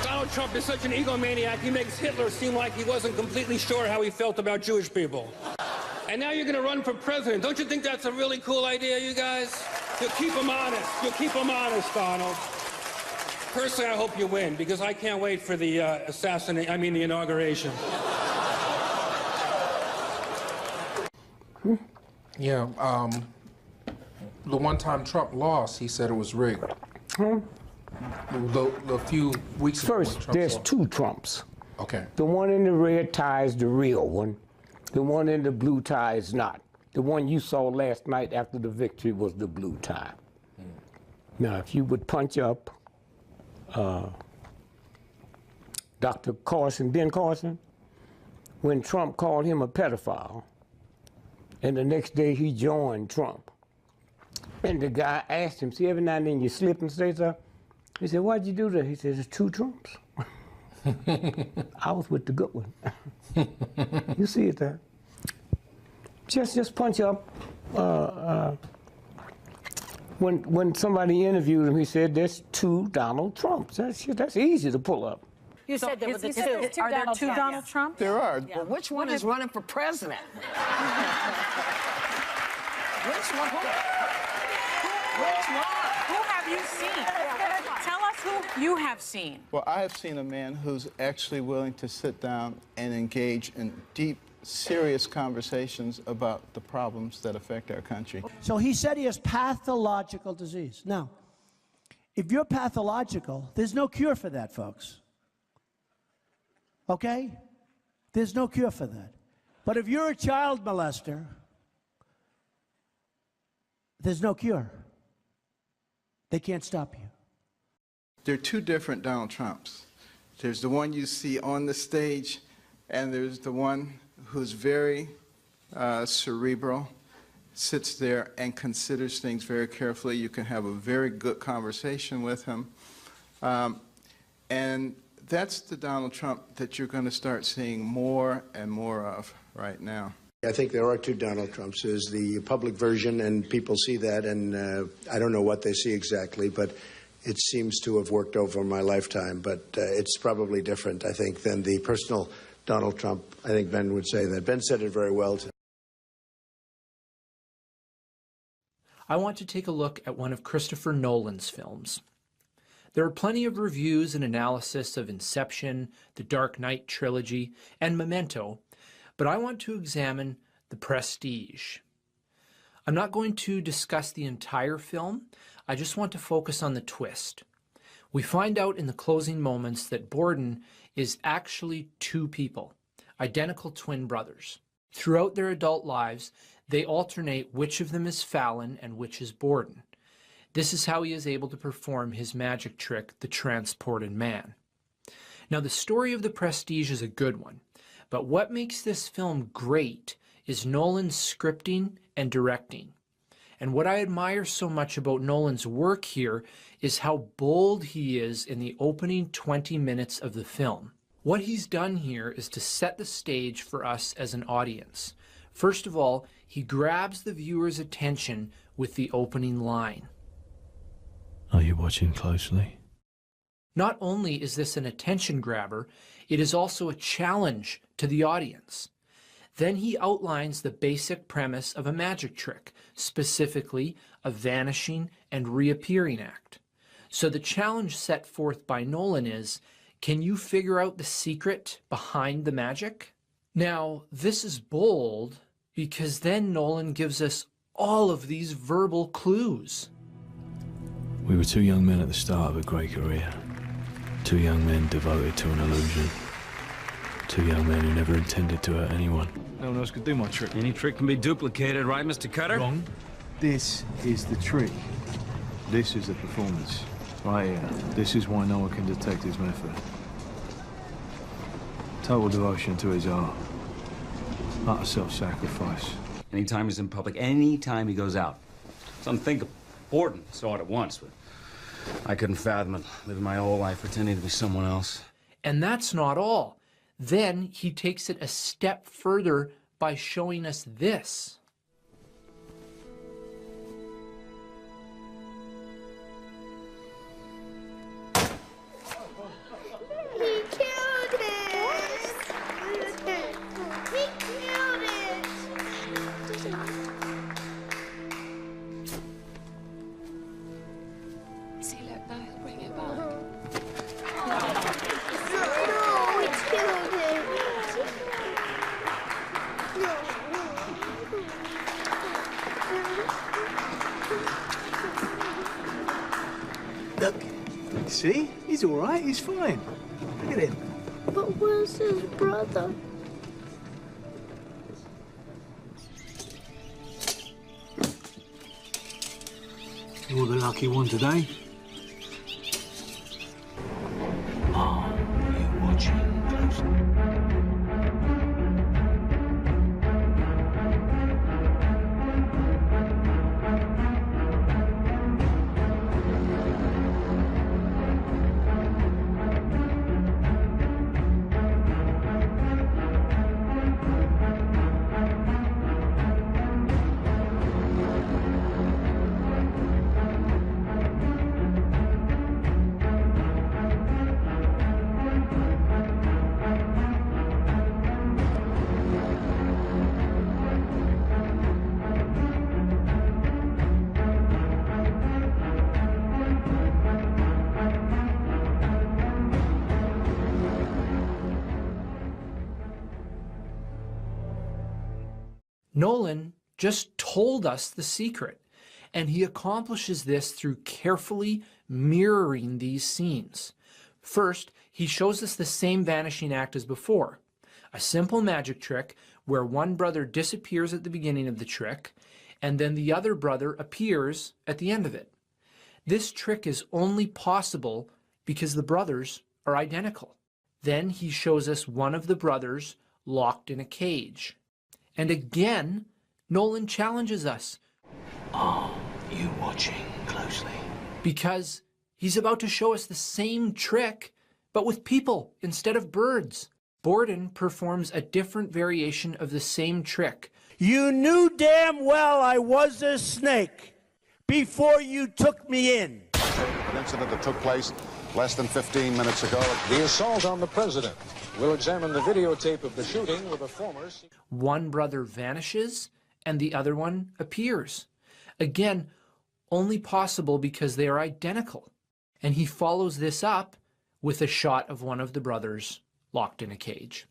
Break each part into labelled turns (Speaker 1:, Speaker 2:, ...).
Speaker 1: Donald Trump is such an egomaniac, he makes Hitler seem like he wasn't completely sure how he felt about Jewish people. And now you're going to run for president. Don't you think that's a really cool idea, you guys? You'll keep him honest. You'll keep him honest, Donald. Personally, I hope you win, because I can't wait for the the inauguration.
Speaker 2: Yeah, the one time Trump lost, he said it was rigged. The few weeks ago.
Speaker 3: First, there's two Trumps.
Speaker 2: Okay.
Speaker 3: The one in the red tie is the real one. The one in the blue tie is not. The one you saw last night after the victory was the blue tie. Now, if you would punch up Dr. Carson, Ben Carson, when Trump called him a pedophile, and the next day he joined Trump. And the guy asked him, see, every now and then you slip and say something? He said, why'd you do that? He said, it's two Trumps. I was with the good one. You see it there. Just punch up. When somebody interviewed him, he said, there's two Donald Trumps. That's easy to pull up.
Speaker 4: You said there were the two.
Speaker 5: Are there two Donald Trumps?
Speaker 6: There are.
Speaker 4: Yeah.
Speaker 6: Well, which one is running for president? Which one? Which one?
Speaker 5: Who have you seen? Tell us who you have seen.
Speaker 6: Well, I have seen a man who's actually willing to sit down and engage in deep, serious conversations about the problems that affect our country.
Speaker 7: So he said he has pathological disease. Now, if you're pathological, there's no cure for that, folks. Okay? There's no cure for that. But if you're a child molester, there's no cure. They can't stop you.
Speaker 6: There are two different Donald Trumps. There's the one you see on the stage, and there's the one who's very cerebral, sits there and considers things very carefully. You can have a very good conversation with him. And that's the Donald Trump that you're going to start seeing more and more of right now.
Speaker 8: I think there are two Donald Trumps. There's the public version, and people see that, and I don't know what they see exactly, but it seems to have worked over my lifetime. But it's probably different, I think, than the personal Donald Trump. I think Ben would say that. Ben said it very well today.
Speaker 9: I want to take a look at one of Christopher Nolan's films. There are plenty of reviews and analysis of Inception, the Dark Knight trilogy, and Memento, but I want to examine The Prestige. I'm not going to discuss the entire film, I just want to focus on the twist. We find out in the closing moments that Borden is actually two people, identical twin brothers. Throughout their adult lives, they alternate which of them is Fallon and which is Borden. This is how he is able to perform his magic trick, the transported man. Now, the story of The Prestige is a good one, but what makes this film great is Nolan's scripting and directing. And what I admire so much about Nolan's work here is how bold he is in the opening 20 minutes of the film. What he's done here is to set the stage for us as an audience. First of all, he grabs the viewer's attention with the opening line.
Speaker 10: Are you watching closely?
Speaker 9: Not only is this an attention grabber, it is also a challenge to the audience. Then he outlines the basic premise of a magic trick, specifically a vanishing and reappearing act. So the challenge set forth by Nolan is, can you figure out the secret behind the magic? Now, this is bold because then Nolan gives us all of these verbal clues.
Speaker 10: We were two young men at the start of a great career. Two young men devoted to an illusion. Two young men who never intended to hurt anyone.
Speaker 11: No one else could do my trick.
Speaker 12: Any trick can be duplicated, right, Mr. Cutter?
Speaker 11: Wrong. This is the trick. This is the performance. Right here. This is why no one can detect his method. Total devotion to his art. Utter self-sacrifice.
Speaker 12: Anytime he's in public, anytime he goes out. It's unthinkable. Borden saw it at once, but I couldn't fathom it, living my whole life pretending to be someone else.
Speaker 9: And that's not all. Then he takes it a step further by showing us this.
Speaker 11: see? He's all right. He's fine. Look at him.
Speaker 13: But where's his brother?
Speaker 11: You're the lucky one today. Are you watching closely?
Speaker 9: Nolan just told us the secret, and he accomplishes this through carefully mirroring these scenes. First, he shows us the same vanishing act as before, a simple magic trick where one brother disappears at the beginning of the trick, and then the other brother appears at the end of it. This trick is only possible because the brothers are identical. Then he shows us one of the brothers locked in a cage. And again, Nolan challenges us.
Speaker 11: Are you watching closely?
Speaker 9: Because he's about to show us the same trick, but with people instead of birds. Borden performs a different variation of the same trick.
Speaker 7: You knew damn well I was a snake before you took me in.
Speaker 14: An incident that took place less than 15 minutes ago. The assault on the president. We'll examine the videotape of the shooting with the former.
Speaker 9: One brother vanishes and the other one appears. Again, only possible because they are identical. And he follows this up with a shot of one of the brothers locked in a cage.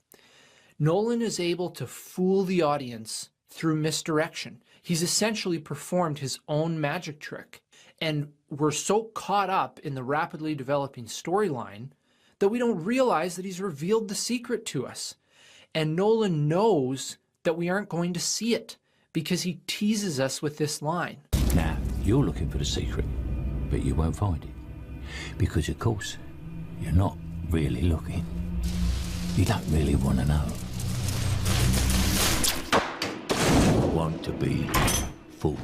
Speaker 9: Nolan is able to fool the audience through misdirection. He's essentially performed his own magic trick. And we're so caught up in the rapidly developing storyline that we don't realize that he's revealed the secret to us. And Nolan knows that we aren't going to see it because he teases us with this line.
Speaker 15: Now, you're looking for the secret, but you won't find it. Because, of course, you're not really looking. You don't really want to know. You want to be fooled.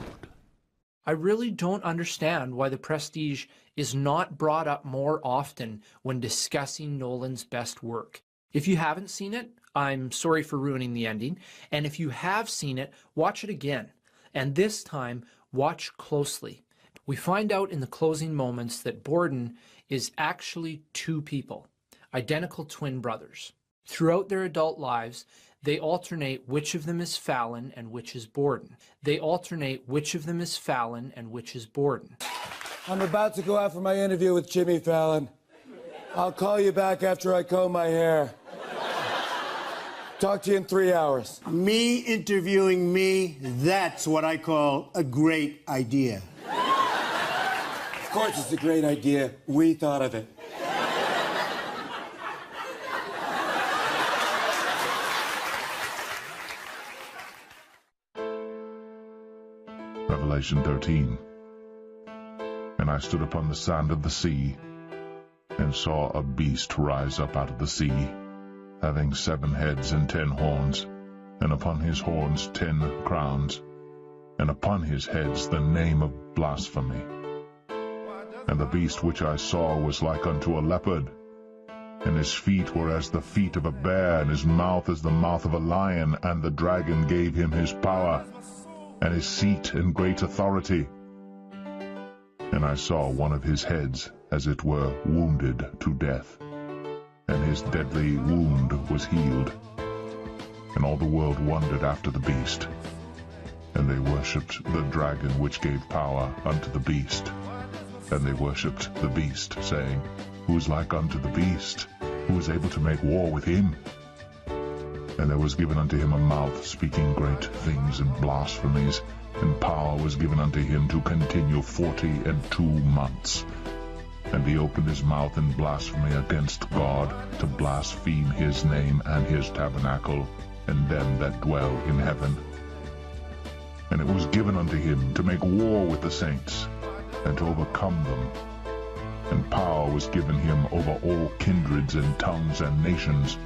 Speaker 9: I really don't understand why The Prestige is not brought up more often when discussing Nolan's best work. If you haven't seen it, I'm sorry for ruining the ending, and if you have seen it, watch it again, and this time, watch closely. We find out in the closing moments that Borden is actually two people, identical twin brothers. Throughout their adult lives, they alternate which of them is Fallon and which is Borden. They alternate which of them is Fallon and which is Borden.
Speaker 16: I'm about to go out for my interview with Jimmy Fallon. I'll call you back after I comb my hair. Talk to you in 3 hours.
Speaker 17: Me interviewing me, that's what I call a great idea.
Speaker 16: Of course it's a great idea. We thought of it.
Speaker 18: Revelation 13. And I stood upon the sand of the sea, and saw a beast rise up out of the sea, having 7 heads and 10 horns, and upon his horns 10 crowns, and upon his heads the name of blasphemy. And the beast which I saw was like unto a leopard, and his feet were as the feet of a bear, and his mouth as the mouth of a lion, and the dragon gave him his power, and his seat and great authority. And I saw one of his heads, as it were, wounded to death, and his deadly wound was healed. And all the world wondered after the beast, and they worshipped the dragon which gave power unto the beast. And they worshipped the beast, saying, Who is like unto the beast? Who is able to make war with him? And there was given unto him a mouth speaking great things and blasphemies, and power was given unto him to continue 42 months. And he opened his mouth in blasphemy against God, to blaspheme his name and his tabernacle, and them that dwell in heaven. And it was given unto him to make war with the saints, and to overcome them. And power was given him over all kindreds and tongues and nations.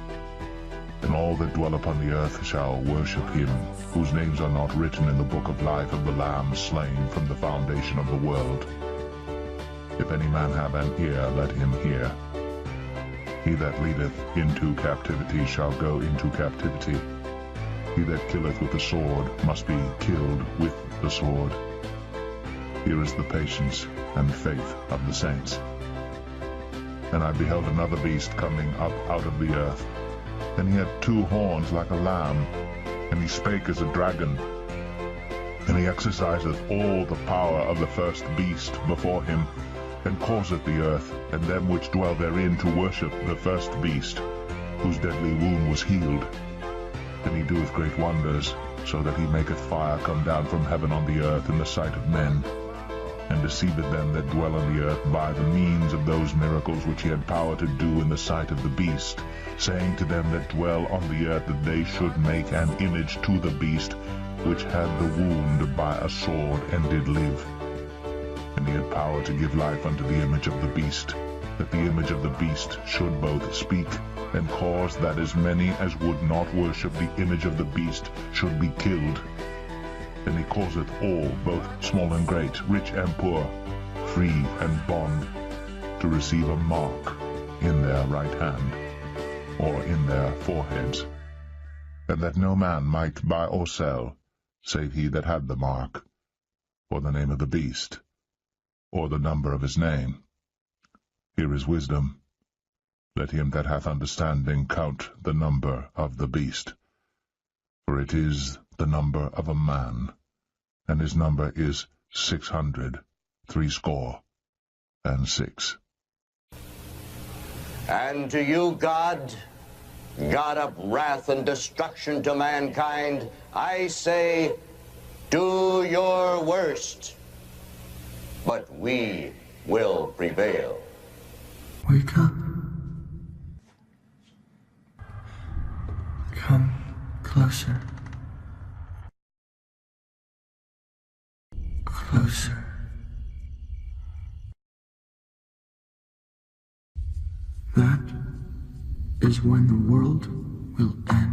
Speaker 18: And all that dwell upon the earth shall worship him, whose names are not written in the book of life of the Lamb slain from the foundation of the world. If any man have an ear, let him hear. He that leadeth into captivity shall go into captivity. He that killeth with the sword must be killed with the sword. Here is the patience and faith of the saints. And I beheld another beast coming up out of the earth. And he had 2 horns like a lamb, and he spake as a dragon. And he exerciseth all the power of the first beast before him, and causeth the earth and them which dwell therein to worship the first beast, whose deadly wound was healed. And he doeth great wonders, so that he maketh fire come down from heaven on the earth in the sight of men, and deceiveth them that dwell on the earth by the means of those miracles which he had power to do in the sight of the beast, saying to them that dwell on the earth that they should make an image to the beast, which had the wound by a sword and did live. And he had power to give life unto the image of the beast, that the image of the beast should both speak, and cause that as many as would not worship the image of the beast should be killed. And he causeth all, both small and great, rich and poor, free and bond, to receive a mark in their right hand, or in their foreheads, and that no man might buy or sell, save he that had the mark, or the name of the beast, or the number of his name. Here is wisdom. Let him that hath understanding count the number of the beast, for it is the number of a man, and his number is 666.
Speaker 19: And to you, God, God of wrath and destruction to mankind, I say, do your worst, but we will prevail.
Speaker 20: Wake up. Come closer. Closer. That is when the world will end.